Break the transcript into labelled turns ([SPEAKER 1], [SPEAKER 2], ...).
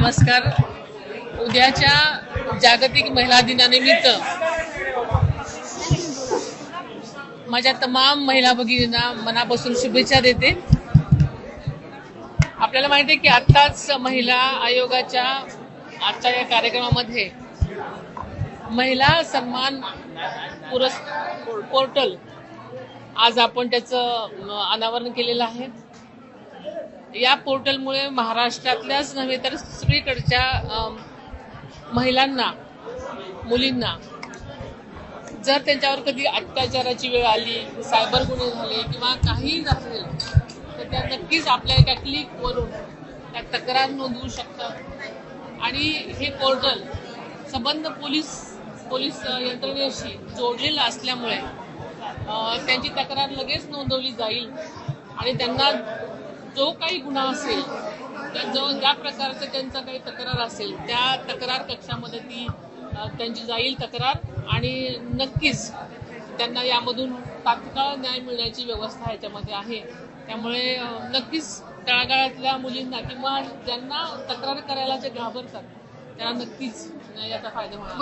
[SPEAKER 1] नमस्कार. उद्याच्या जागतिक महिला दिनानिमित्त माझ्या तमाम महिला भगिनींना मनापासून शुभेच्छा देते. आपल्याला माहिती आहे की आत्ताच महिला आयोगाच्या आजच्या या कार्यक्रमामध्ये महिला सन्मान पोर्टल आज आपण त्याचं अनावरण केलेलं आहे. या पोर्टलमुळे महाराष्ट्रातल्याच नव्हे तर सगळीकडच्या महिलांना, मुलींना जर त्यांच्यावर कधी अत्याचाराची वेळ आली, सायबर गुन्हे झाले किंवा काही असेल तर त्या नक्कीच आपल्या एका क्लिकवरून त्या तक्रार नोंदवू शकतात. आणि हे पोर्टल संबंध पोलीस यंत्रणेशी जोडलेलं असल्यामुळे त्यांची तक्रार लगेच नोंदवली जाईल आणि त्यांना जो काही गुन्हा असेल, ज्या प्रकारचं त्यांचा काही तक्रार असेल त्या तक्रार कक्षामध्ये त्यांची जाईल तक्रार आणि नक्कीच त्यांना यामधून तात्काळ न्याय मिळण्याची व्यवस्था ह्याच्यामध्ये आहे. त्यामुळे नक्कीच तळागाळातल्या मुलींना किंवा ज्यांना तक्रार करायला जे घाबरतात त्यांना नक्कीच याचा फायदा होणार.